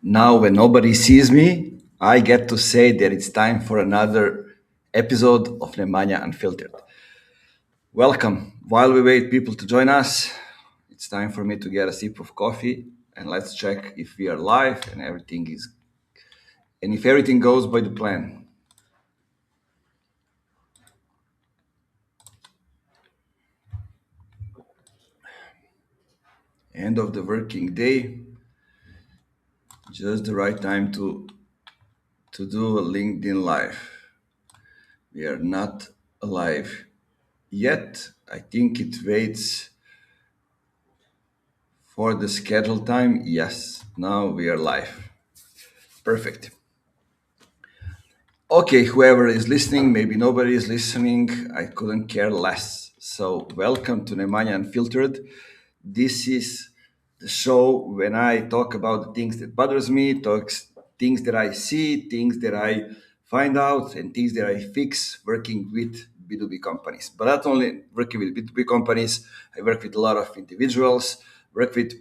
Now, when nobody sees me, I get to say that it's time for another episode of Nemanja Unfiltered. Welcome. While we wait people to join us, it's time for me to get a sip of coffee and let's check if we are live and if everything goes by the plan. End of the working day, just the right time to do a LinkedIn live. We are not alive yet. I think it waits for the scheduled time. Yes, now we are live. Perfect. Okay, whoever is listening, maybe nobody is listening, I couldn't care less. So, welcome to Nemanja Unfiltered. This is the show when I talk about the things that bothers me, talks things that I see, things that I find out, and things that I fix working with B2B companies. But not only working with B2B companies, I work with a lot of individuals, work with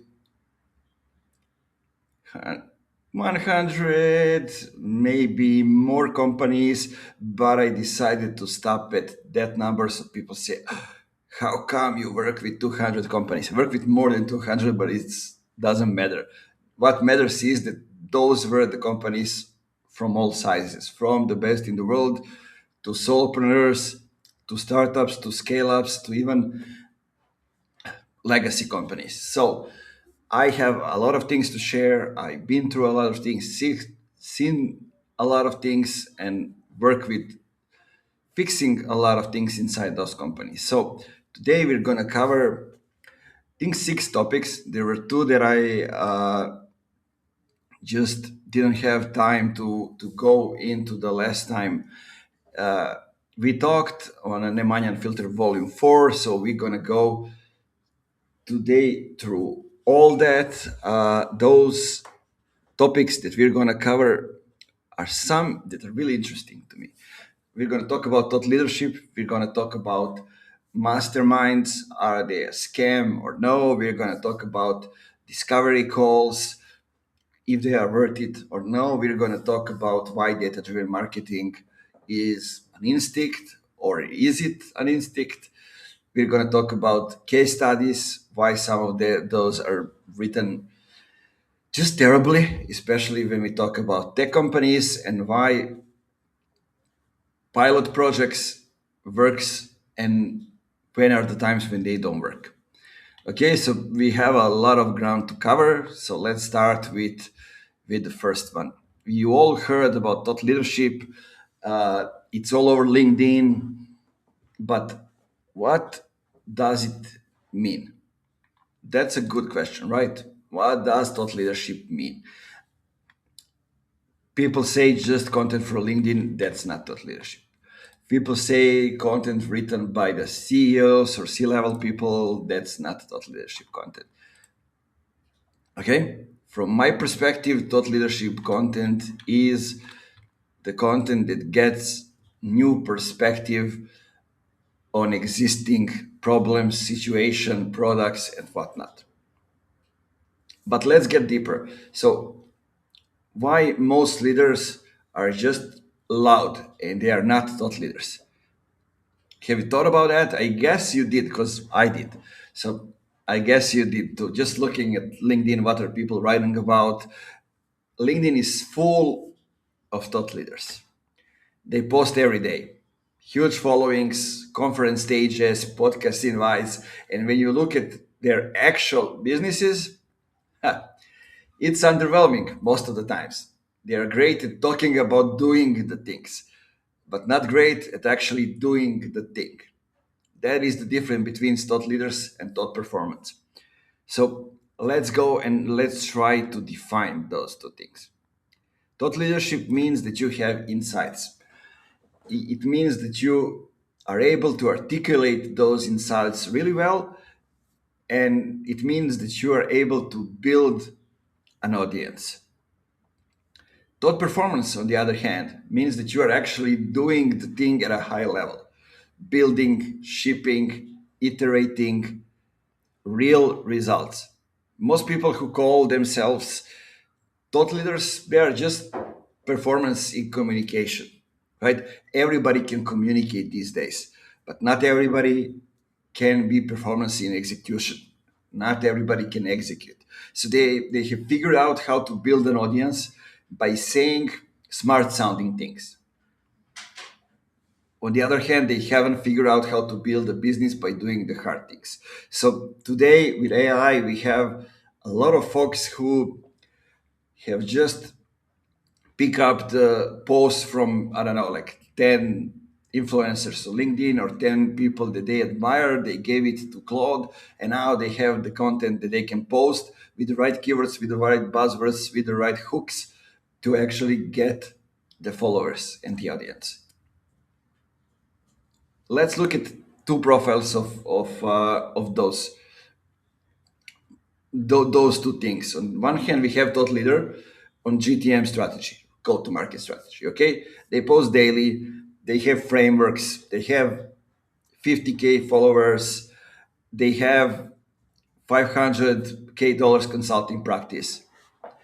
100, maybe more companies, but I decided to stop at that number. So people say, how come you work with 200 companies? I work with more than 200, but it doesn't matter. What matters is that those were the companies from all sizes, from the best in the world to solopreneurs, to startups, to scale ups, to even legacy companies. So I have a lot of things to share. I've been through a lot of things, seen a lot of things, and work with fixing a lot of things inside those companies. So today we're going to cover, I think, six topics. There were two that I just didn't have time to go into the last time. We talked on a Nemanja Unfiltered Volume 4, so we're going to go today through all that. Those topics that we're going to cover are some that are really interesting to me. We're going to talk about thought leadership. We're going to talk about masterminds. Are they a scam or no? We're going to talk about discovery calls, if they are worth it or no. We're going to talk about why data driven marketing is an instinct or is it an instinct. We're going to talk about case studies, why some of those are written just terribly, especially when we talk about tech companies, and why pilot projects works and when are the times when they don't work. Okay, so we have a lot of ground to cover. So let's start with the first one. You all heard about thought leadership. It's all over LinkedIn, but what does it mean? That's a good question, right? What does thought leadership mean? People say just content for LinkedIn. That's not thought leadership. People say content written by the CEOs or C-level people. That's not thought leadership content. Okay? From my perspective, thought leadership content is the content that gets new perspective on existing problems, situation, products, and whatnot. But let's get deeper. So, why most leaders are just loud and they are not thought leaders? Have you thought about that? I guess you did because I did. So I guess you did too. Just looking at LinkedIn, what are people writing about? LinkedIn is full of thought leaders. They post every day. Huge followings, conference stages, podcast invites. And when you look at their actual businesses, it's underwhelming most of the times. They are great at talking about doing the things, but not great at actually doing the thing. That is the difference between thought leaders and thought performance. So let's go and let's try to define those two things. Thought leadership means that you have insights. It means that you are able to articulate those insights really well, and it means that you are able to build an audience. Thought performance, on the other hand, means that you are actually doing the thing at a high level, building, shipping, iterating, real results. Most people who call themselves Thought leaders, they are just performance in communication, right? Everybody can communicate these days, but not everybody can be performance in execution. Not everybody can execute. So they have figured out how to build an audience by saying smart sounding things. On the other hand, they haven't figured out how to build a business by doing the hard things. So today with AI, we have a lot of folks who have just pick up the post from, I don't know, like 10 influencers on LinkedIn or 10 people that they admire. They gave it to Claude, and now they have the content that they can post with the right keywords, with the right buzzwords, with the right hooks to actually get the followers and the audience. Let's look at two profiles of those two things. On one hand, we have thought leader on GTM strategy, go to market strategy. Okay, they post daily, they have frameworks, they have 50K followers, they have 500K dollars consulting practice,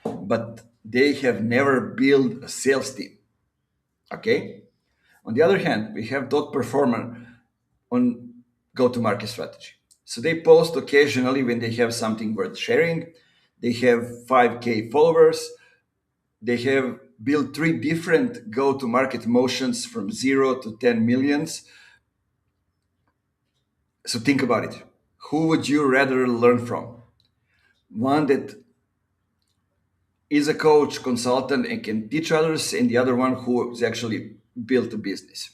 but they have never built a sales team. Okay. On the other hand, we have dot performer on go-to-market strategy. So they post occasionally when they have something worth sharing. They have 5K followers. They have built three different go-to-market motions from 0 to 10 millions. So think about it. Who would you rather learn from? One that is a coach, consultant, and can teach others, and the other one who has actually built a business.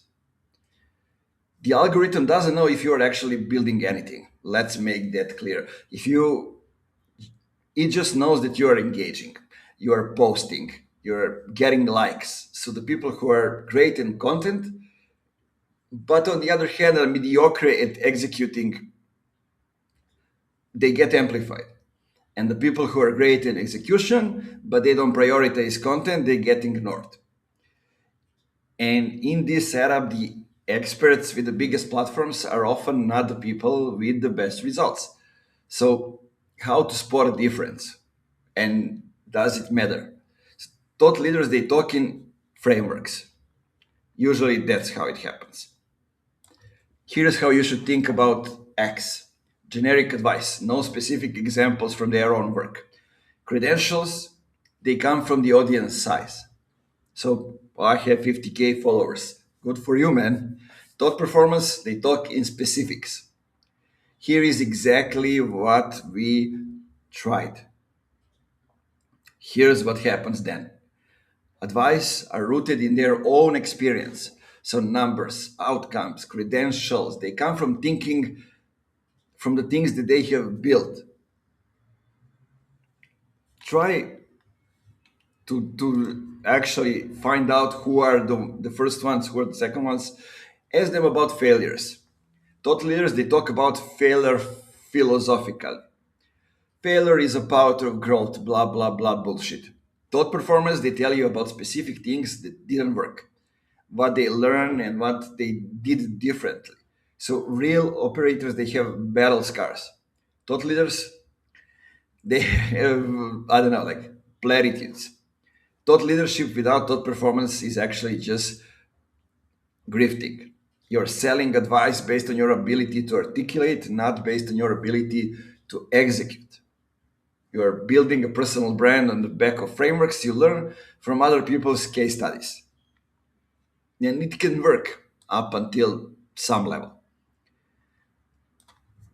The algorithm doesn't know if you're actually building anything. Let's make that clear. If you It just knows that you are engaging, you are posting, you're getting likes. So the people who are great in content, but on the other hand are mediocre at executing, they get amplified. And the people who are great in execution, but they don't prioritize content, they get ignored. And in this setup, the experts with the biggest platforms are often not the people with the best results. So, how to spot a difference? And does it matter? Thought leaders, they talk in frameworks. Usually, that's how it happens. Here's how you should think about X. Generic advice, no specific examples from their own work. Credentials, they come from the audience size. So I have 50K followers. Good for you, man. Talk performance, they talk in specifics. Here is exactly what we tried. Here's what happens then. Advice are rooted in their own experience. So numbers, outcomes, credentials, they come from thinking from the things that they have built. Try to actually find out who are the first ones, who are the second ones. Ask them about failures. Thought leaders, they talk about failure philosophically. Failure is a part of growth, blah, blah, blah bullshit. Thought performers, they tell you about specific things that didn't work, what they learned and what they did differently. So real operators, they have battle scars. Thought leaders, they have, I don't know, like platitudes. Thought leadership without thought performance is actually just grifting. You're selling advice based on your ability to articulate, not based on your ability to execute. You're building a personal brand on the back of frameworks you learn from other people's case studies. And it can work up until some level.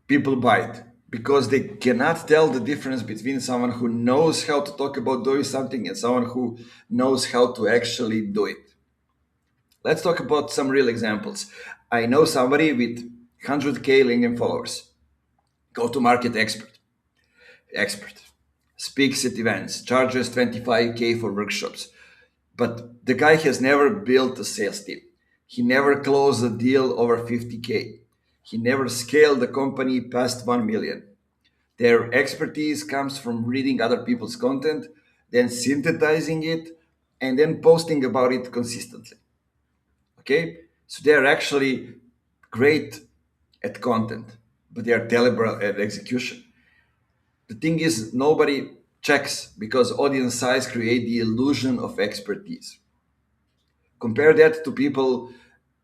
People buy it because they cannot tell the difference between someone who knows how to talk about doing something and someone who knows how to actually do it. Let's talk about some real examples. I know somebody with 100K LinkedIn followers, go to market expert, speaks at events, charges 25K for workshops. But the guy has never built a sales team. He never closed a deal over 50K. He never scaled the company past 1 million. Their expertise comes from reading other people's content, then synthesizing it, and then posting about it consistently. Okay? So they are actually great at content, but they are terrible at execution. The thing is, nobody checks because audience size create the illusion of expertise. Compare that to people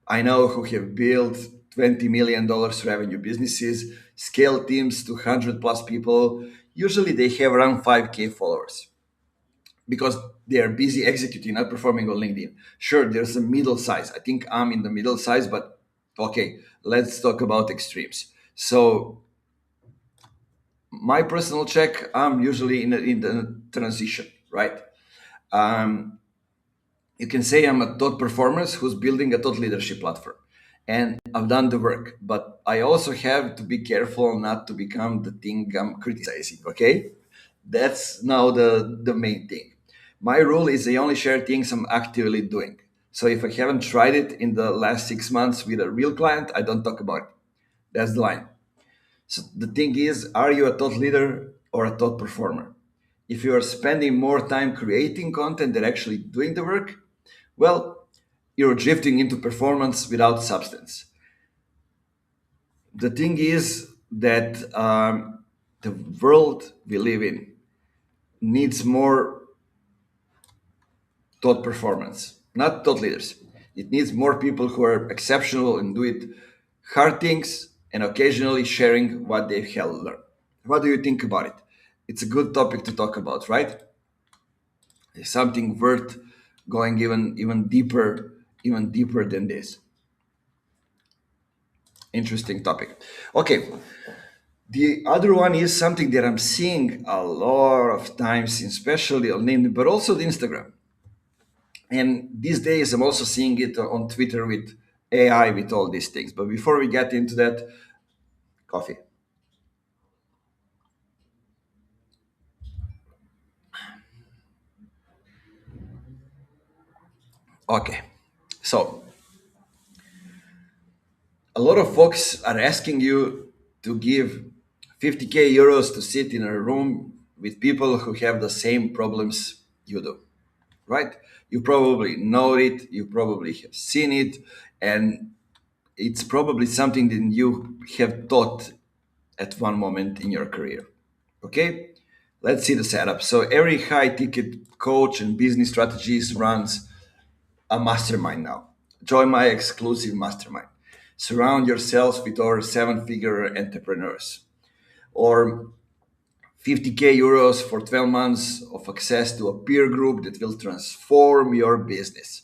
I know who have built $20 million revenue businesses, scale teams to 100 plus people. Usually they have around 5K followers because they are busy executing, not performing on LinkedIn. Sure, there's a middle size. I think I'm in the middle size, but okay, let's talk about extremes. So my personal check, I'm usually in the transition, right? Um, you can say I'm a top performer who's building a thought leadership platform. And I've done the work, but I also have to be careful not to become the thing I'm criticizing, okay? That's now the main thing. My rule is I only share things I'm actively doing. So if I haven't tried it in the last 6 months with a real client, I don't talk about it. That's the line. So the thing is, are you a thought leader or a thought performer? If you are spending more time creating content than actually doing the work, well, you're drifting into performance without substance. The thing is that the world we live in needs more thought performance, not thought leaders. It needs more people who are exceptional and do it hard things and occasionally sharing what they have learned. What do you think about it? It's a good topic to talk about, right? It's something worth going even deeper than this. Interesting topic. Okay, the other one is something that I'm seeing a lot of times, especially on LinkedIn, but also on Instagram. And these days, I'm also seeing it on Twitter with AI, with all these things. But before we get into that, coffee. Okay. So, a lot of folks are asking you to give 50K euros to sit in a room with people who have the same problems you do, right? You probably know it, you probably have seen it, and it's probably something that you have taught at one moment in your career. Okay, let's see the setup. So every high ticket coach and business strategist runs a mastermind now. Join my exclusive mastermind. Surround yourself with over seven-figure entrepreneurs, or 50K euros for 12 months of access to a peer group that will transform your business.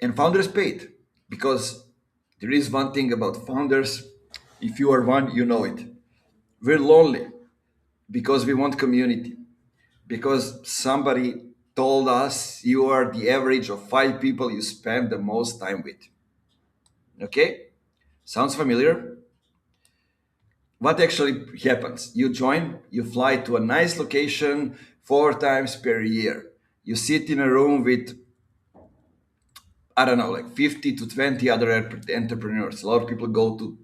And founders paid, because there is one thing about founders. If you are one, you know it. We're lonely because we want community, because somebody told us you are the average of five people you spend the most time with. Okay? Sounds familiar? What actually happens? You join, you fly to a nice location 4 times per year. You sit in a room with, I don't know, like 50 to 20 other entrepreneurs. A lot of people go to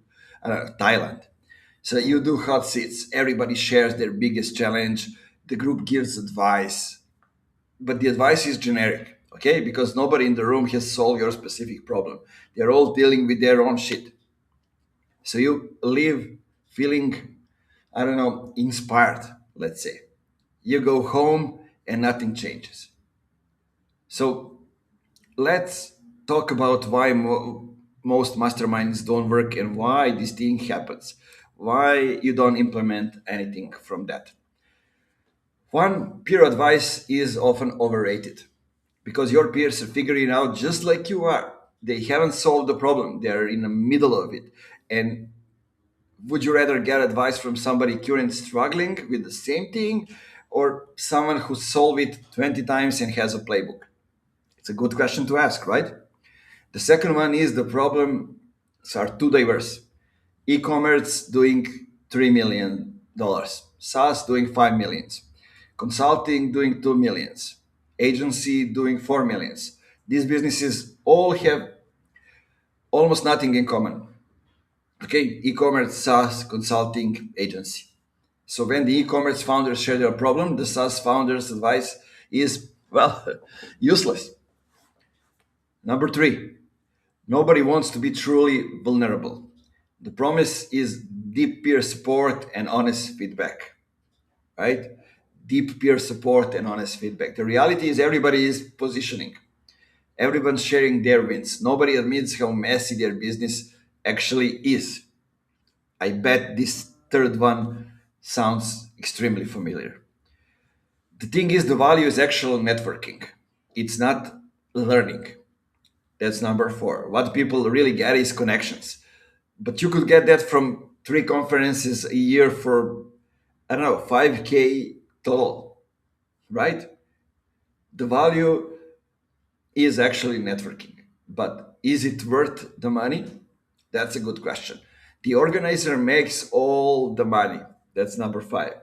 Thailand. So you do hot seats. Everybody shares their biggest challenge. The group gives advice, but the advice is generic, okay? Because nobody in the room has solved your specific problem. They're all dealing with their own shit. So you leave feeling, I don't know, inspired, let's say. You go home and nothing changes. So let's talk about why most masterminds don't work and why this thing happens. Why you don't implement anything from that. One, peer advice is often overrated because your peers are figuring out just like you are. They haven't solved the problem, they're in the middle of it. And would you rather get advice from somebody currently struggling with the same thing or someone who solved it 20 times and has a playbook? It's a good question to ask, right? The second one is the problems are too diverse. E-commerce doing $3 million, SaaS doing 5 millions, consulting doing 2 millions, agency doing 4 millions. These businesses all have almost nothing in common. Okay, e-commerce, SaaS, consulting, agency. So when the e-commerce founders share their problem, the SaaS founders' advice is, well, useless. Number three, nobody wants to be truly vulnerable. The promise is deep peer support and honest feedback, right? deep peer support and honest feedback. The reality is everybody is positioning. Everyone's sharing their wins. Nobody admits how messy their business actually is. I bet this third one sounds extremely familiar. The thing is, the value is actual networking. It's not learning. That's number four. What people really get is connections. But you could get that from three conferences a year for, I don't know, 5K total, right? The value is actually networking. But is it worth the money? That's a good question. The organizer makes all the money. That's number five.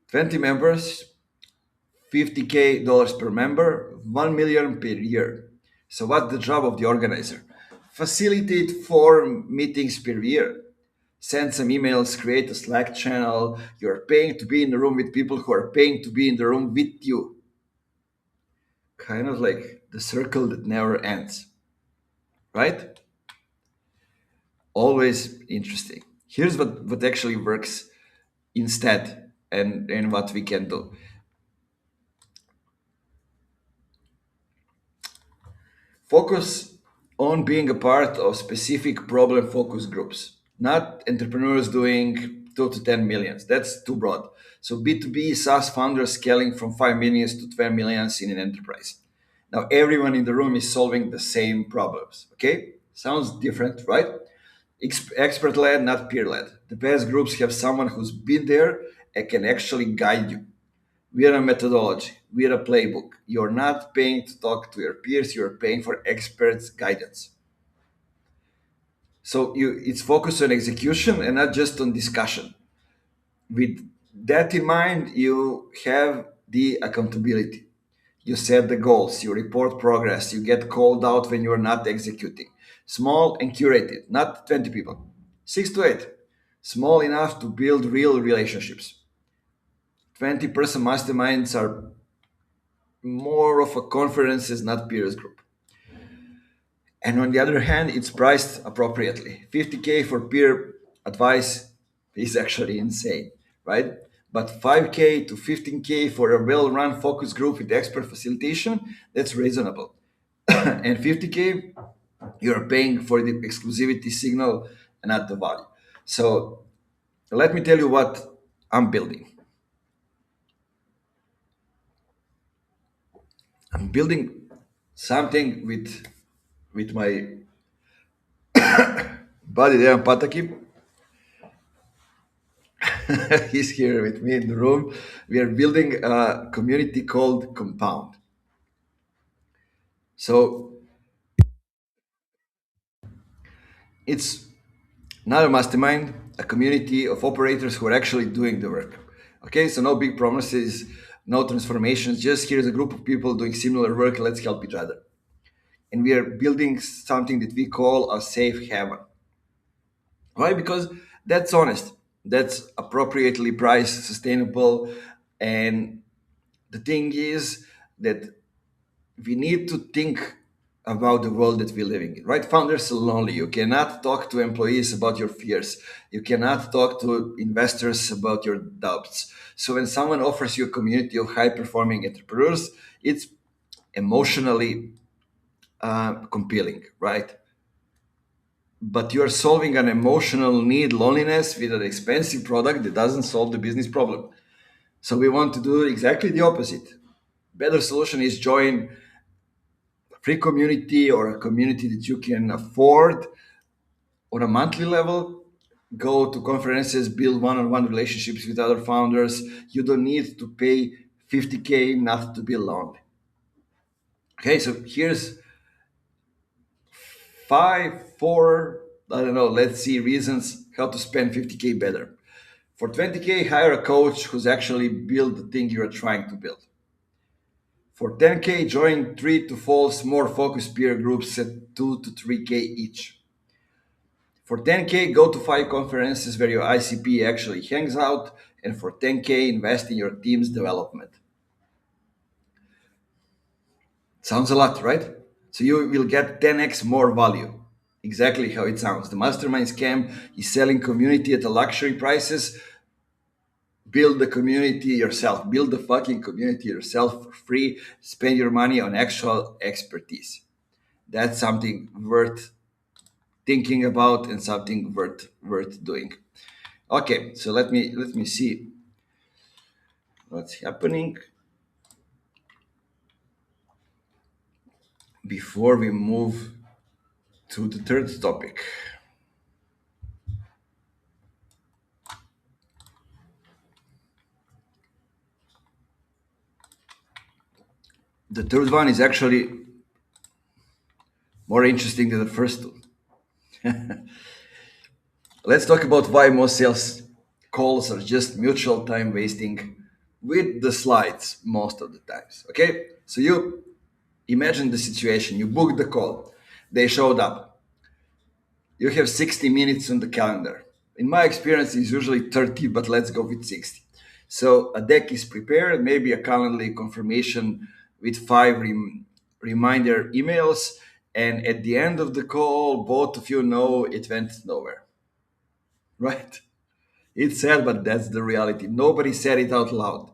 20 members, 50K dollars per member, 1 million per year. So what's the job of the organizer? Facilitate 4 meetings per year. Send some emails, create a Slack channel. You're paying to be in the room with people who are paying to be in the room with you. Kind of like the circle that never ends, right? Always interesting. Here's what actually works instead and what we can do. Focus on being a part of specific problem focus groups, not entrepreneurs doing 2 to 10 millions. That's too broad. So B2B SaaS founders scaling from 5 millions to 12 millions in an enterprise. Now everyone in the room is solving the same problems. Okay? Sounds different, right? Expert led, not peer led. The best groups have someone who's been there and can actually guide you. We are a methodology. We are a playbook. You're not paying to talk to your peers. You're paying for experts' guidance. So it's focused on execution and not just on discussion. With that in mind, you have the accountability. You set the goals. You report progress. You get called out when you're not executing. Small and curated, not 20 people. 6 to 8. Small enough to build real relationships. 20-person masterminds are more of a conferences, not peers group. And on the other hand, it's priced appropriately. 50K for peer advice is actually insane, right? But 5K to 15K for a well-run focus group with expert facilitation, that's reasonable. And 50K, you're paying for the exclusivity signal and not the value. So let me tell you what I'm building. I'm building something with my buddy there, Pataki. He's here with me in the room. We are building a community called Compound. So it's not a mastermind, a community of operators who are actually doing the work. Okay, so no big promises, no transformations, just here's a group of people doing similar work, let's help each other. And we are building something that we call a safe haven. Why? Because that's honest, that's appropriately priced, sustainable, and the thing is that we need to think about the world that we're living in, right? Founders are lonely. You cannot talk to employees about your fears. You cannot talk to investors about your doubts. So when someone offers you a community of high-performing entrepreneurs, it's emotionally compelling, right? But you're solving an emotional need, loneliness, with an expensive product that doesn't solve the business problem. So we want to do exactly the opposite. Better solution is join free community or a community that you can afford on a monthly level. Go to conferences, build one-on-one relationships with other founders. You don't need to pay 50K not to be lonely. Okay, so here's five, four, I don't know, let's see reasons how to spend 50K better. For 20K, hire a coach who's actually built the thing you're trying to build. For 10K, join 3 to 4 more focused peer groups at 2 to 3K each. For 10K, go to 5 conferences where your ICP actually hangs out, and for 10K, invest in your team's development. Sounds a lot, right? So you will get 10x more value. Exactly how it sounds. The mastermind scam is selling community at a luxury prices, Build the community yourself. Build the fucking community yourself for free. Spend your money on actual expertise. That's something worth thinking about and something worth doing. Okay, so let me see what's happening before we move to the third topic. The third one is actually more interesting than the first two. Let's talk about why most sales calls are just mutual time wasting with the slides most of the times. Okay, so you imagine the situation: you booked the call, they showed up, you have 60 minutes on the calendar. In my experience, it's usually 30, but let's go with 60. So a deck is prepared, maybe a Calendly confirmation with five reminder emails, and at the end of the call, both of you know it went nowhere, right? It's sad, but that's the reality. Nobody said it out loud.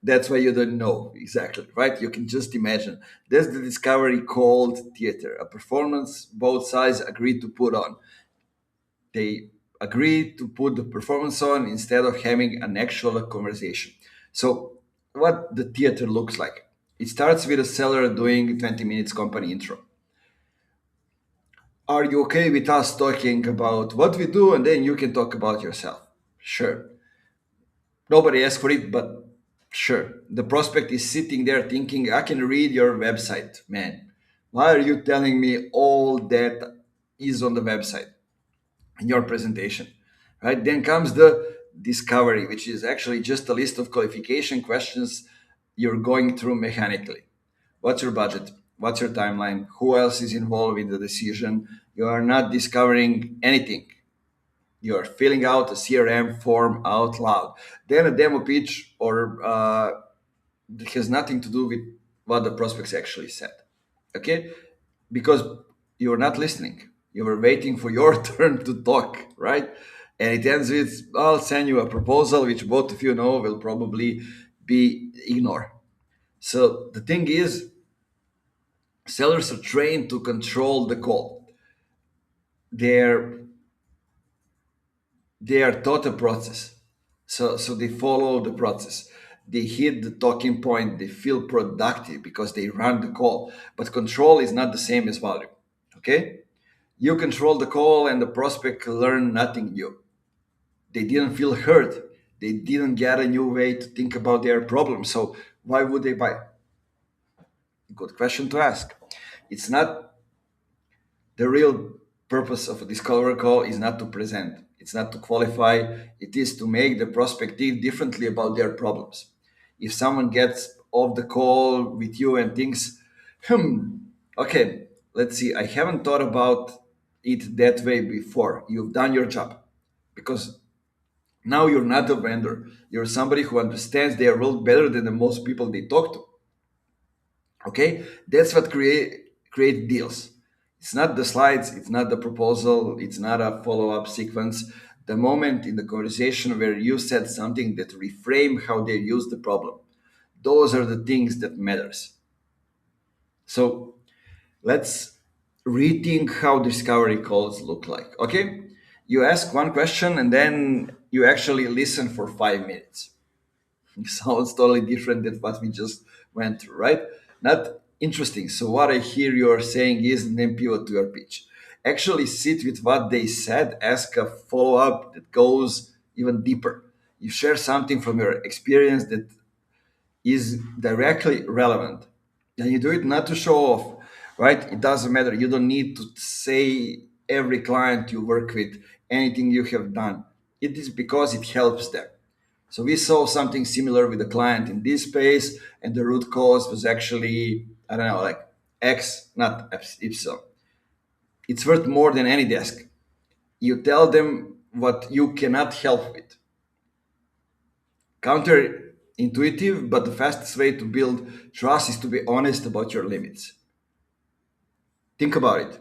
That's why you don't know exactly, right? You can just imagine. That's the discovery called theater, a performance both sides agreed to put on. They agree to put the performance on instead of having an actual conversation. So, what the theater looks like? It starts with a seller doing 20 minutes company intro. Are you okay with us talking about what we do and then you can talk about yourself? Sure. Nobody asked for it, but sure. The prospect is sitting there thinking, I can read your website, man. Why are you telling me all that is on the website in your presentation? Right? Then comes the discovery, which is actually just a list of qualification questions you're going through mechanically. What's your budget? What's your timeline? Who else is involved in the decision? You are not discovering anything. You're filling out a CRM form out loud. Then a demo pitch or it has nothing to do with what the prospects actually said. Okay? Because you're not listening. You were waiting for your turn to talk, right? And it ends with, I'll send you a proposal, which both of you know will probably be ignored. So the thing is, sellers are trained to control the call. They're they are taught a process. So they follow the process. They hit the talking point, they feel productive because they run the call. But control is not the same as value. Okay? You control the call and the prospect learn nothing new. They didn't feel heard. They didn't get a new way to think about their problem. So why would they buy? Good question to ask. It's not the real purpose of a discovery call is not to present, it's not to qualify, it is to make the prospect think differently about their problems. If someone gets off the call with you and thinks, hmm, okay, let's see, I haven't thought about it that way before, you've done your job. Because now you're not a vendor, you're somebody who understands their role better than the most people they talk to. Okay, that's what create deals. It's not the slides, it's not the proposal, it's not a follow-up sequence. The moment in the conversation where you said something that reframe how they use the problem, those are the things that matters. So let's rethink how discovery calls look like. Okay, you ask one question and then you actually listen for 5 minutes. Sounds totally different than what we just went through, right? Not interesting. So what I hear you're saying is then pivot to your pitch. Actually sit with what they said, ask a follow-up that goes even deeper. You share something from your experience that is directly relevant. And you do it not to show off, right? It doesn't matter. You don't need to say every client you work with, anything you have done. It is because it helps them. So we saw something similar with the client in this space, and the root cause was actually, I don't know, like X, not ipsilon. It's worth more than any desk. You tell them what you cannot help with. Counterintuitive, but the fastest way to build trust is to be honest about your limits. Think about it.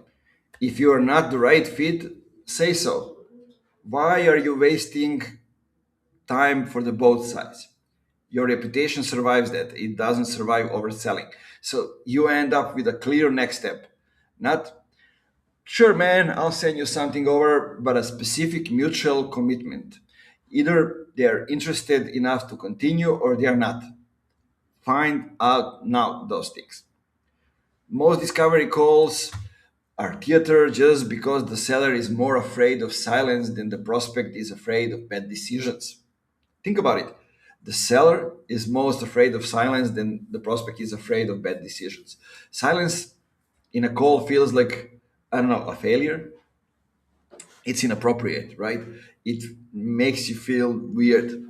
If you are not the right fit, say so. Why are you wasting time for the both sides. Your reputation survives that. It doesn't survive overselling. So you end up with a clear next step. Not, sure, man, I'll send you something over, but a specific mutual commitment. Either they're interested enough to continue or they're not. Find out now those things. Most discovery calls are theater just because the seller is more afraid of silence than the prospect is afraid of bad decisions. Think about it. The seller is most afraid of silence than the prospect is afraid of bad decisions. Silence in a call feels like, I don't know, a failure. It's inappropriate, right? It makes you feel weird.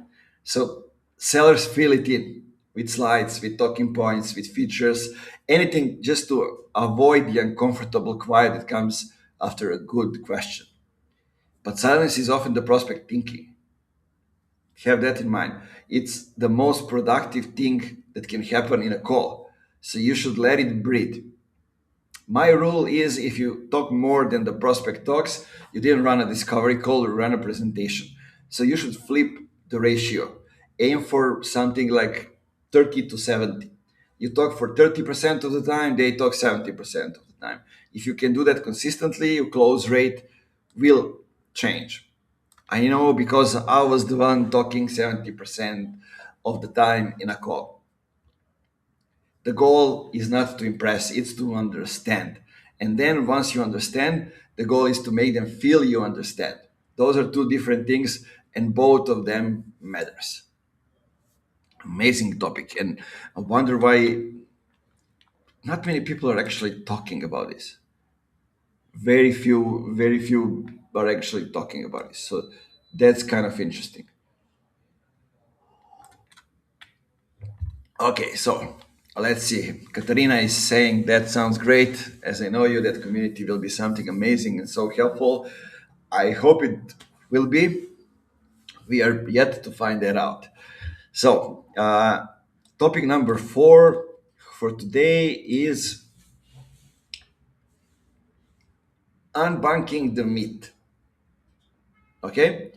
So sellers fill it in with slides, with talking points, with features, anything just to avoid the uncomfortable quiet that comes after a good question. But silence is often the prospect thinking. Have that in mind. It's the most productive thing that can happen in a call. So you should let it breathe. My rule is if you talk more than the prospect talks, you didn't run a discovery call or run a presentation. So you should flip the ratio. Aim for something like 30 to 70. You talk for 30% of the time, they talk 70% of the time. If you can do that consistently, your close rate will change. I know because I was the one talking 70% of the time in a call. The goal is not to impress, it's to understand. And then once you understand, the goal is to make them feel you understand. Those are two different things, and both of them matters. Amazing topic. And I wonder why not many people are actually talking about this. Very few are actually talking about this. So that's kind of interesting. Okay, so let's see. Katarina is saying that sounds great. As I know you, that community will be something amazing and so helpful. I hope it will be. We are yet to find that out. So, topic number 4 for today is unbanking the myth. Okay?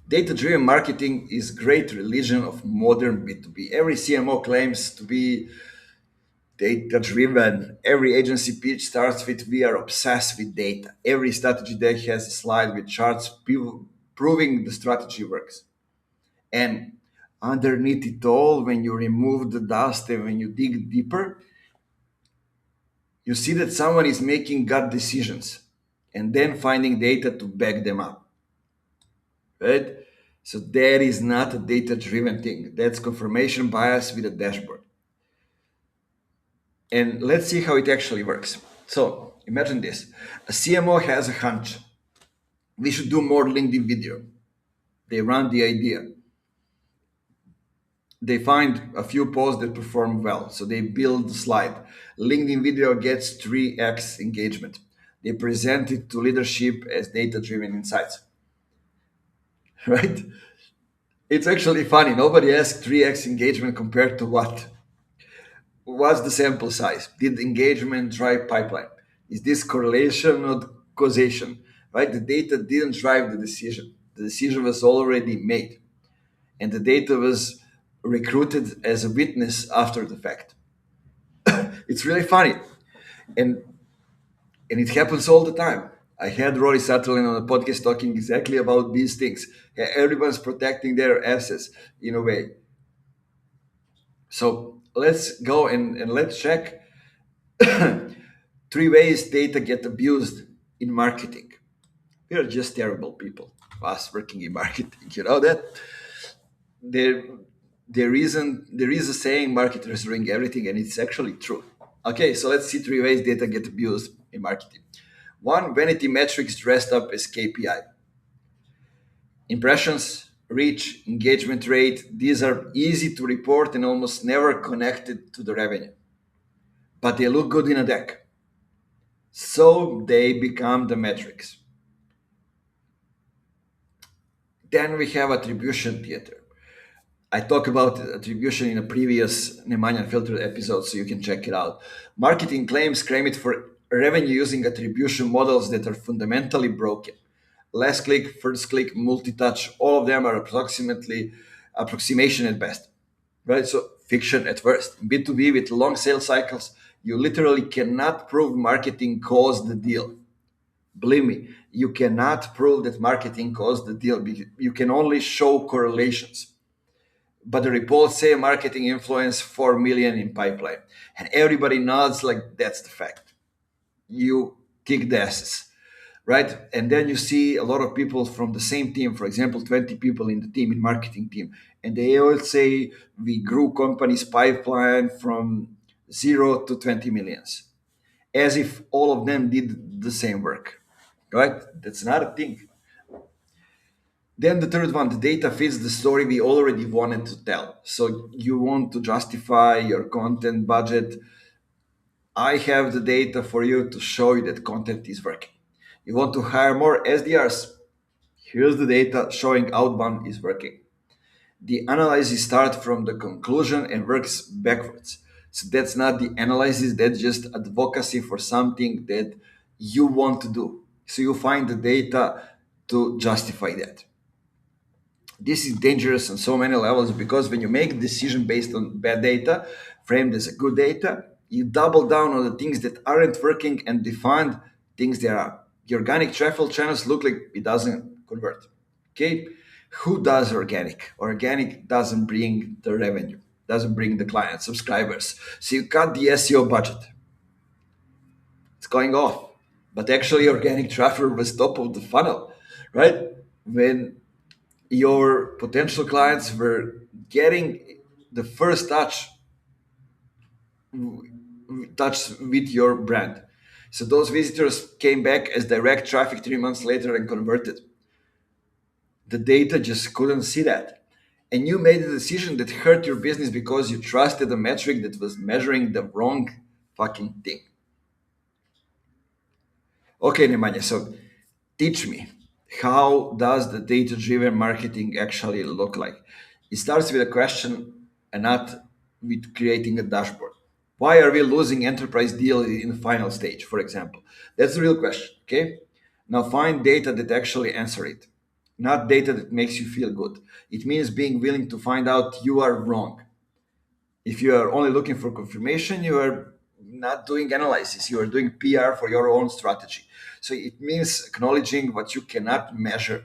Data driven marketing is great religion of modern B2B. Every CMO claims to be data driven. Every agency pitch starts with we are obsessed with data. Every strategy deck has a slide with charts proving the strategy works. And underneath it all, when you remove the dust and when you dig deeper, you see that someone is making gut decisions and then finding data to back them up. Right? So that is not a data driven thing. That's confirmation bias with a dashboard. And let's see how it actually works. So imagine this: a CMO has a hunch. We should do more LinkedIn video. They run the idea. They find a few posts that perform well. So they build the slide. LinkedIn video gets 3x engagement. They present it to leadership as data driven insights. Right? It's actually funny. Nobody asked 3x engagement compared to what? What's the sample size? Did engagement drive pipeline? Is this correlation or causation? Right? The data didn't drive the decision. The decision was already made, and the data was recruited as a witness after the fact. It's really funny, and it happens all the time. I had Rory Sutherland on a podcast talking exactly about these things. Everyone's protecting their assets in a way. So let's go and let's check 3 ways data get abused in marketing. We are just terrible people, us working in marketing. You know that there there is a saying marketers doing everything, and it's actually true. Okay, so let's see 3 ways data get abused in marketing. One, vanity metrics dressed up as KPI. Impressions, reach, engagement rate, these are easy to report and almost never connected to the revenue. But they look good in a deck. So they become the metrics. Then we have attribution theater. I talk about attribution in a previous Nemanja Unfiltered episode, so you can check it out. Marketing claims claim it for revenue using attribution models that are fundamentally broken. Last click, first click, multi-touch, all of them are approximately approximation at best, right? So fiction at worst. In B2B with long sales cycles, you literally cannot prove marketing caused the deal. Believe me, you cannot prove that marketing caused the deal. You can only show correlations. But the reports say marketing influence 4 million in pipeline. And everybody nods like that's the fact. You kick the asses, right? And then you see a lot of people from the same team, for example, 20 people in the team, in marketing team, and they all say we grew company's pipeline from 0 to 20 millions, as if all of them did the same work, right? That's not a thing. Then the third one, the data fits the story we already wanted to tell. So you want to justify your content budget. I have the data for you to show you that content is working. You want to hire more SDRs? Here's the data showing outbound is working. The analysis starts from the conclusion and works backwards. So that's not the analysis, that's just advocacy for something that you want to do. So you find the data to justify that. This is dangerous on so many levels because when you make a decision based on bad data, framed as a good data, you double down on the things that aren't working and define things that are. The organic traffic channels look like it doesn't convert. Okay? Who does organic? Organic doesn't bring the revenue, doesn't bring the client subscribers. So you cut the SEO budget. It's going off. But actually organic traffic was top of the funnel, right? When your potential clients were getting the first touch with your brand. So those visitors came back as direct traffic 3 months later and converted. The data just couldn't see that. And you made a decision that hurt your business because you trusted a metric that was measuring the wrong fucking thing. Okay, Nemanja, so teach me, how does the data-driven marketing actually look like? It starts with a question and not with creating a dashboard. Why are we losing enterprise deal in the final stage, for example? That's the real question, okay? Now find data that actually answer it, not data that makes you feel good. It means being willing to find out you are wrong. If you are only looking for confirmation, you are not doing analysis, you are doing PR for your own strategy. So it means acknowledging what you cannot measure.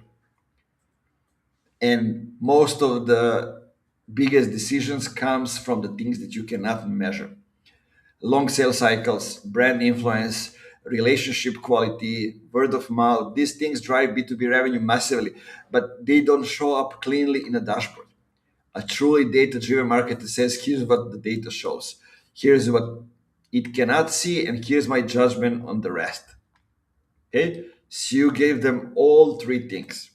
And most of the biggest decisions comes from the things that you cannot measure. Long sales cycles, brand influence, relationship quality, word of mouth, these things drive B2B revenue massively, but they don't show up cleanly in a dashboard. A truly data driven marketer says, here's what the data shows, here's what it cannot see, and here's my judgment on the rest. Okay? So you gave them all three things.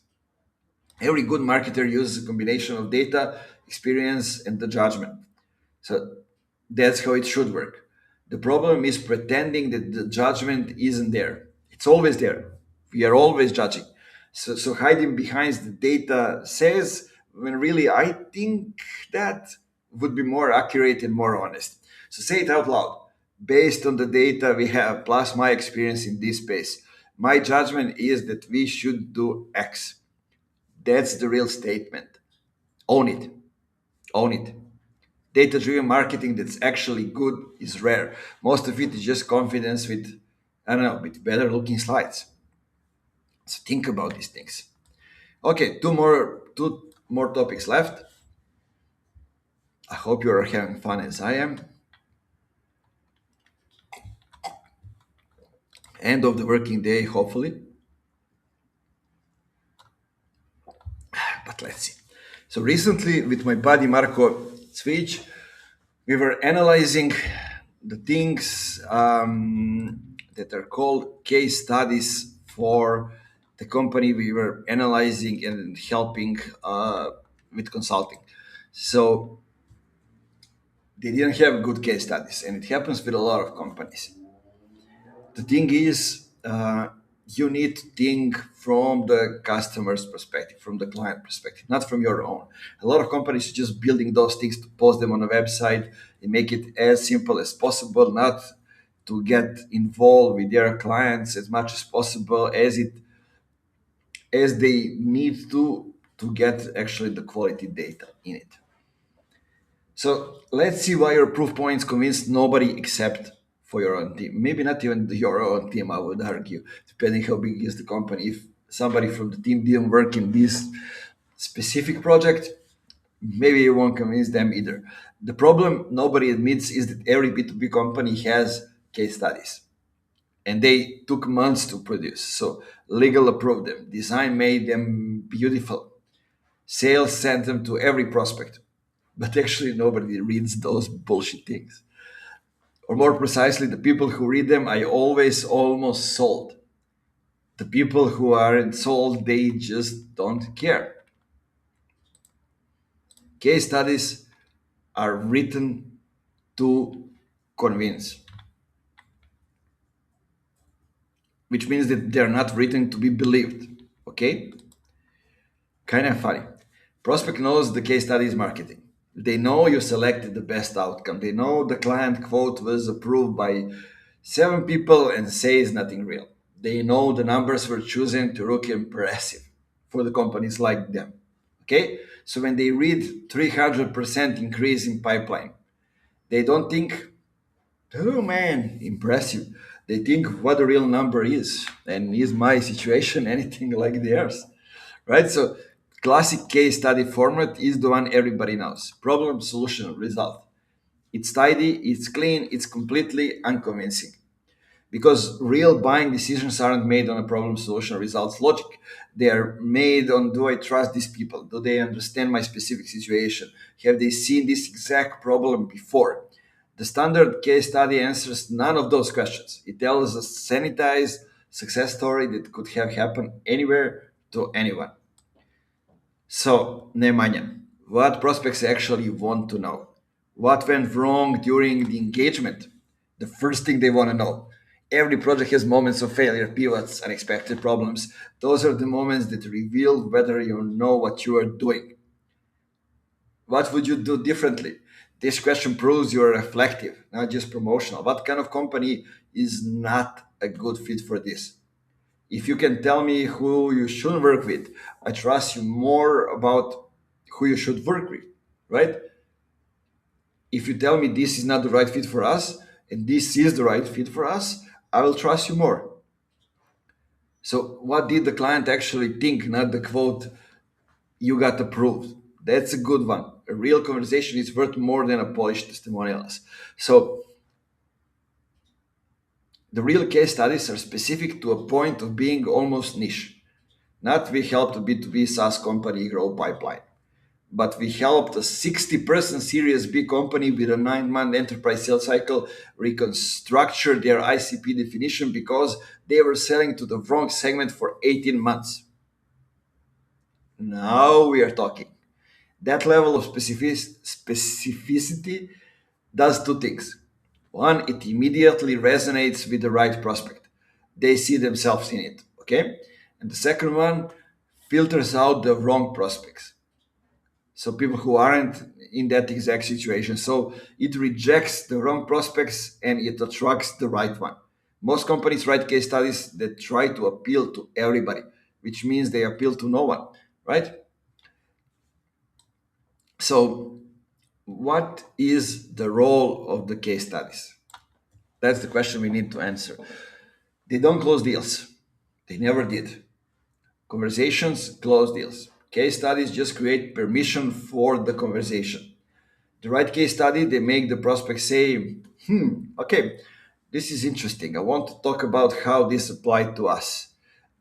Every good marketer uses a combination of data, experience, and the judgment. So that's how it should work. The problem is pretending that the judgment isn't there. It's always there. We are always judging. So hiding behind the data says, when really I think that would be more accurate and more honest. So say it out loud. Based on the data we have, plus my experience in this space, my judgment is that we should do X. That's the real statement. Own it. Own it. Data driven marketing that's actually good is rare. Most of it is just confidence with, I don't know, with better looking slides. So think about these things. Okay, two more topics left. I hope you are having fun as I am. End of the working day, hopefully. But let's see. So recently with my buddy Marco Cvic, we were analyzing the things that are called case studies for the company we were analyzing and helping with consulting. So they didn't have good case studies, and it happens with a lot of companies. The thing is, you need to think from the customer's perspective, from the client perspective, not from your own. A lot of companies are just building those things to post them on a website and make it as simple as possible, not to get involved with their clients as much as possible, as it as they need to get actually the quality data in it. So let's see why your proof points convinced nobody except for your own team. Maybe not even your own team, I would argue, depending how big is the company. If somebody from the team didn't work in this specific project, maybe you won't convince them either. The problem nobody admits is that every B2B company has case studies, and they took months to produce. So legal approved them, design made them beautiful, sales sent them to every prospect. But actually, nobody reads those bullshit things. Or more precisely, the people who read them, I always almost sold. The people who aren't sold, they just don't care. Case studies are written to convince, which means that they're not written to be believed. Okay? Kind of funny. Prospect knows the case study is marketing. They know you selected the best outcome. They know the client quote was approved by seven people and says nothing real. They know the numbers were chosen to look impressive for the companies like them. Okay? So when they read 300% increase in pipeline, they don't think, oh man, impressive. They think what the real number is. And is my situation anything like theirs? Right? So classic case study format is the one everybody knows. Problem, solution, result. It's tidy, it's clean, it's completely unconvincing. Because real buying decisions aren't made on a problem, solution, results logic. They are made on, do I trust these people? Do they understand my specific situation? Have they seen this exact problem before? The standard case study answers none of those questions. It tells a sanitized success story that could have happened anywhere to anyone. So, Nemanja, what prospects actually want to know? What went wrong during the engagement? The first thing they want to know. Every project has moments of failure, pivots, unexpected problems. Those are the moments that reveal whether you know what you are doing. What would you do differently? This question proves you are reflective, not just promotional. What kind of company is not a good fit for this? If you can tell me who you should work with, I trust you more about who you should work with, right? If you tell me this is not the right fit for us and this is the right fit for us, I will trust you more. So, what did the client actually think, not the quote, you got approved? That's a good one. A real conversation is worth more than a polished testimonials. So, the real case studies are specific to a point of being almost niche. Not we helped a B2B SaaS company grow pipeline, but we helped a 60-person Series B company with a 9-month enterprise sales cycle reconstructure their ICP definition because they were selling to the wrong segment for 18 months. Now we are talking. That level of specificity does two things. One, it immediately resonates with the right prospect. They see themselves in it. Okay. And the second one filters out the wrong prospects. So people who aren't in that exact situation. So it rejects the wrong prospects and it attracts the right one. Most companies write case studies that try to appeal to everybody, which means they appeal to no one, right? So, what is the role of the case studies? That's the question we need to answer. They don't close deals. They never did. Conversations close deals. Case studies just create permission for the conversation. The right case study, they make the prospect say, okay, this is interesting. I want to talk about how this applied to us.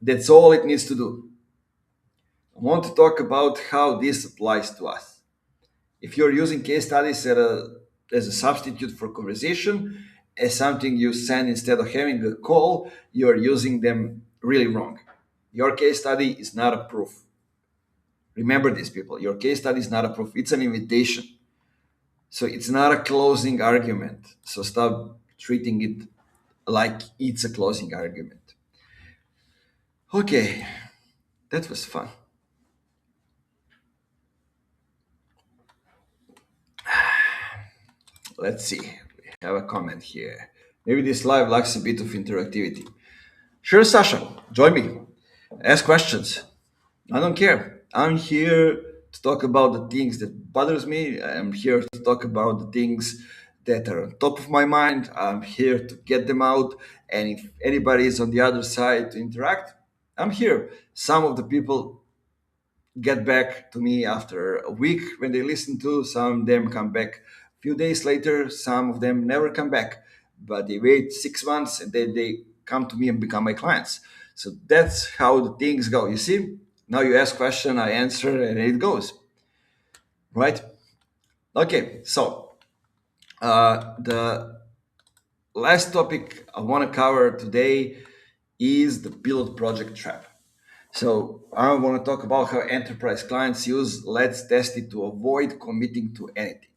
That's all it needs to do. I want to talk about how this applies to us. If you're using case studies as a substitute for conversation, as something you send instead of having a call, you're using them really wrong. Your case study is not a proof. Remember this, people. Your case study is not a proof, it's an invitation. So it's not a closing argument. So stop treating it like it's a closing argument. Okay, that was fun. Let's see. We have a comment here. Maybe this live lacks a bit of interactivity. Sure, Sasha, join me. Ask questions. I don't care. I'm here to talk about the things that bothers me. I'm here to talk about the things that are on top of my mind. I'm here to get them out. And if anybody is on the other side to interact, I'm here. Some of the people get back to me after a week when they listen to. Some of them come back a few days later. Some of them never come back, but they wait 6 months and then they come to me and become my clients. So that's how the things go. You see, now you ask question, I answer, and it goes right. Okay, so the last topic I want to cover today is the pilot project trap. So I want to talk about how enterprise clients use let's test it to avoid committing to anything.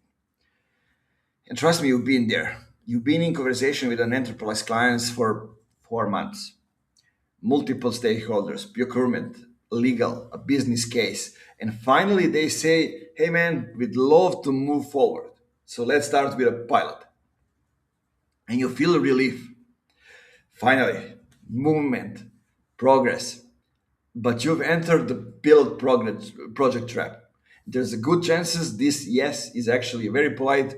And trust me, you've been there. You've been in conversation with an enterprise clients for 4 months, multiple stakeholders, procurement, legal, a business case. And finally they say, hey man, we'd love to move forward. So let's start with a pilot. And you feel relief. Finally, movement, progress. But you've entered the project trap. There's a good chances this yes is actually very polite,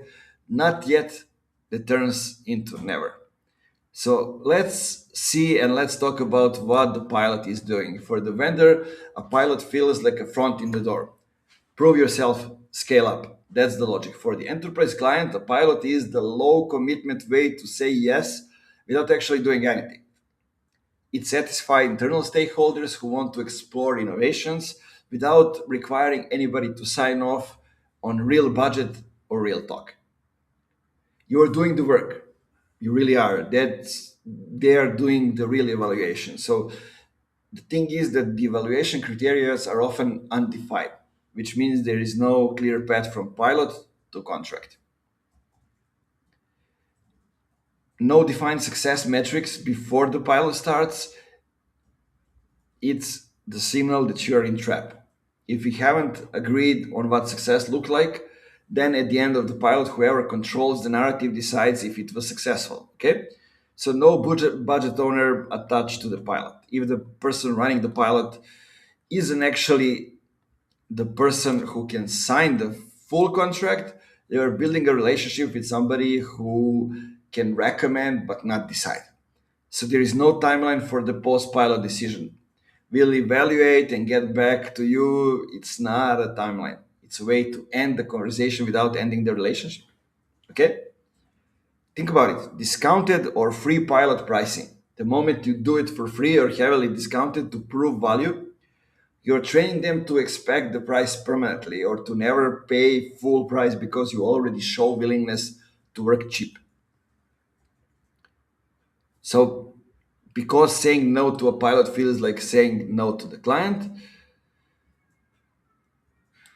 not yet that turns into never. So let's see and let's talk about what the pilot is doing. For the vendor, a pilot feels like a front in the door. Prove yourself, scale up. That's the logic. For the enterprise client, a pilot is the low commitment way to say yes without actually doing anything. It satisfies internal stakeholders who want to explore innovations without requiring anybody to sign off on real budget or real talk. You are doing the work. You really are. That's they are doing the real evaluation. So the thing is that the evaluation criteria are often undefined, which means there is no clear path from pilot to contract. No defined success metrics before the pilot starts, it's the signal that you're in trap. If we haven't agreed on what success looked like, then at the end of the pilot, whoever controls the narrative decides if it was successful. Okay, so no budget owner attached to the pilot. If the person running the pilot isn't actually the person who can sign the full contract, they are building a relationship with somebody who can recommend but not decide. So there is no timeline for the post-pilot decision. We'll evaluate and get back to you. It's not a timeline. It's a way to end the conversation without ending the relationship. Okay? Think about it. Discounted or free pilot pricing. The moment you do it for free or heavily discounted to prove value, you're training them to expect the price permanently or to never pay full price because you already show willingness to work cheap. So, because saying no to a pilot feels like saying no to the client,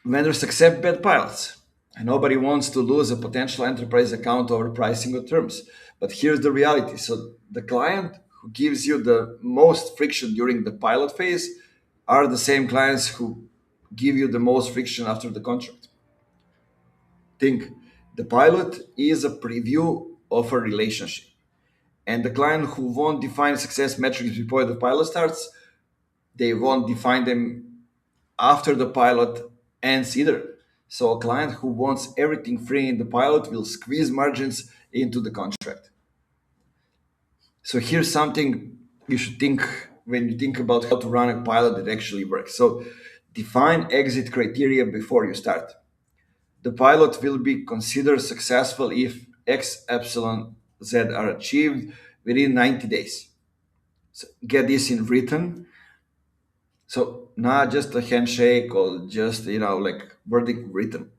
vendors accept bad pilots. And nobody wants to lose a potential enterprise account over pricing or terms. But here's the reality. So, the client who gives you the most friction during the pilot phase are the same clients who give you the most friction after the contract. Think the pilot is a preview of a relationship. And the client who won't define success metrics before the pilot starts, they won't define them after the pilot ends either. So a client who wants everything free in the pilot will squeeze margins into the contract. So here's something you should think when you think about how to run a pilot that actually works. So define exit criteria before you start. The pilot will be considered successful if X, epsilon, Z are achieved within 90 days. So get this in written. So not just a handshake or just, like verdict written.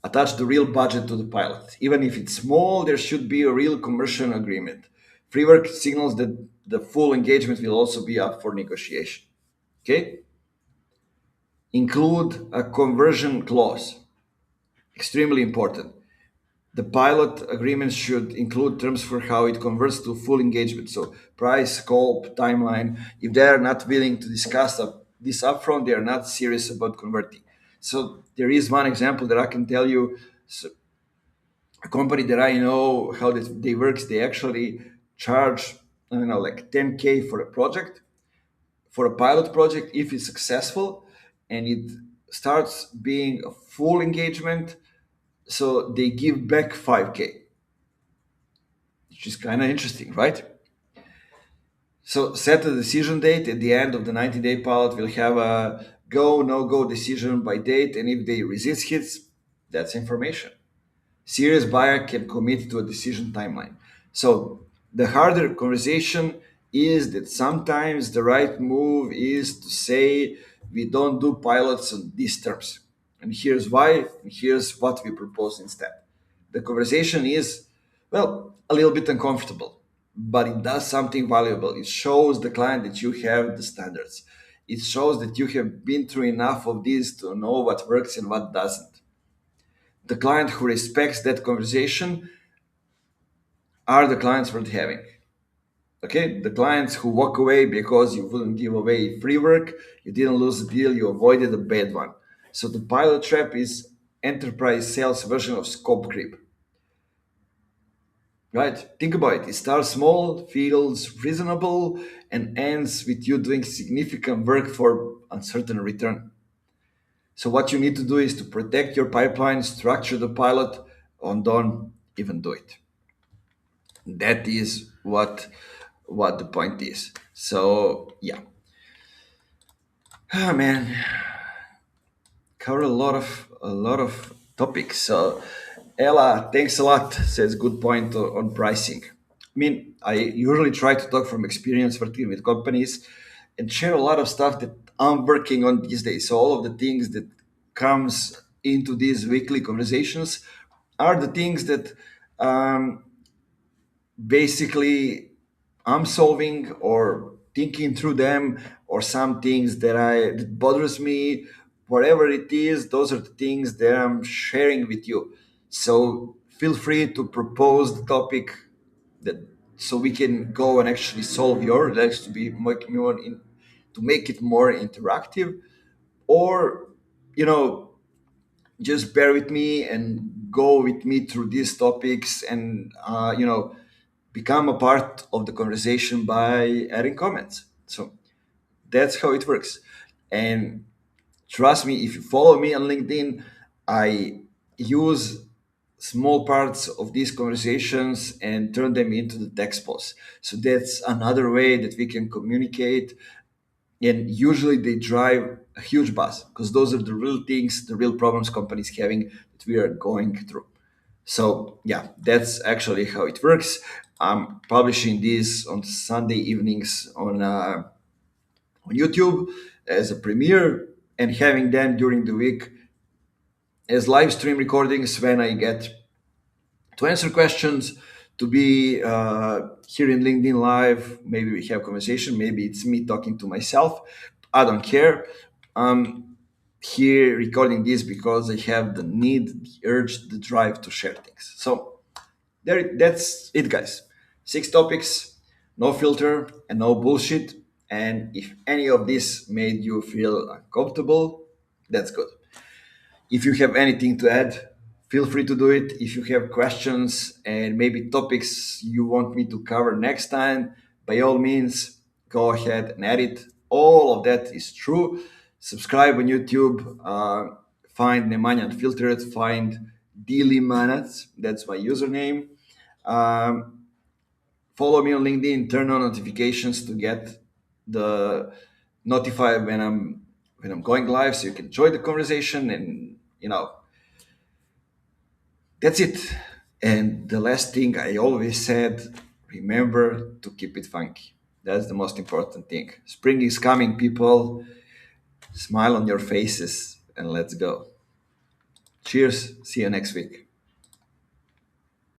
Attach the real budget to the pilot. Even if it's small, there should be a real commercial agreement. Free work signals that the full engagement will also be up for negotiation. Okay? Include a conversion clause. Extremely important. The pilot agreement should include terms for how it converts to full engagement. So price, scope, timeline. If they are not willing to discuss this upfront, they are not serious about converting. So there is one example that I can tell you. So a company that I know how they works, they actually charge, I don't know, like 10K for a project, for a pilot project if it's successful. and it starts being a full engagement. So they give back 5K, which is kind of interesting, right? So set a decision date. At the end of the 90-day pilot, we'll have a go, no go decision by date. And if they resist hits, that's information. Serious buyer can commit to a decision timeline. So the harder conversation is that sometimes the right move is to say we don't do pilots on these terms. And here's why, and here's what we propose instead. The conversation is, well, a little bit uncomfortable, but it does something valuable. It shows the client that you have the standards. It shows that you have been through enough of this to know what works and what doesn't. The client who respects that conversation are the clients worth having. Okay, the clients who walk away because you wouldn't give away free work, you didn't lose the deal, you avoided a bad one. So the pilot trap is enterprise sales version of scope creep. Right? Think about it. It starts small, feels reasonable, and ends with you doing significant work for uncertain return. So what you need to do is to protect your pipeline, structure the pilot, and don't even do it. That is what the point is. So yeah. Ah man, covered a lot of topics. So Ella, thanks a lot. Says good point on pricing. I mean, I usually try to talk from experience working with companies and share a lot of stuff that I'm working on these days. So all of the things that comes into these weekly conversations are the things that um, basically I'm solving or thinking through them, or some things that bothers me, whatever it is. Those are the things that I'm sharing with you. So feel free to propose the topic that so we can go and actually solve your legs to be more in, to make it more interactive, or you know just bear with me and go with me through these topics, and become a part of the conversation by adding comments. So that's how it works. And trust me, if you follow me on LinkedIn, I use small parts of these conversations and turn them into the text posts. So that's another way that we can communicate. And usually they drive a huge buzz because those are the real things, the real problems companies having that we are going through. So yeah, that's actually how it works. I'm publishing this on Sunday evenings on YouTube as a premiere, and having them during the week as live stream recordings when I get to answer questions, to be here in LinkedIn Live. Maybe we have conversation. Maybe it's me talking to myself. I don't care. I'm here recording this because I have the need, the urge, the drive to share things. So that's it, guys. 6 topics, no filter and no bullshit. And if any of this made you feel uncomfortable, that's good. If you have anything to add, feel free to do it. If you have questions and maybe topics you want me to cover next time, by all means, go ahead and add it. All of that is true. Subscribe on YouTube. Find Nemanja Unfiltered. Find Dilimanats. That's my username. Um, Follow me on LinkedIn. Turn on notifications to get the notified when I'm going live, so you can join the conversation. And that's it. And the last thing I always said, remember to keep it funky. That's the most important thing. Spring is coming, people. Smile on your faces and let's go. Cheers. See you next week.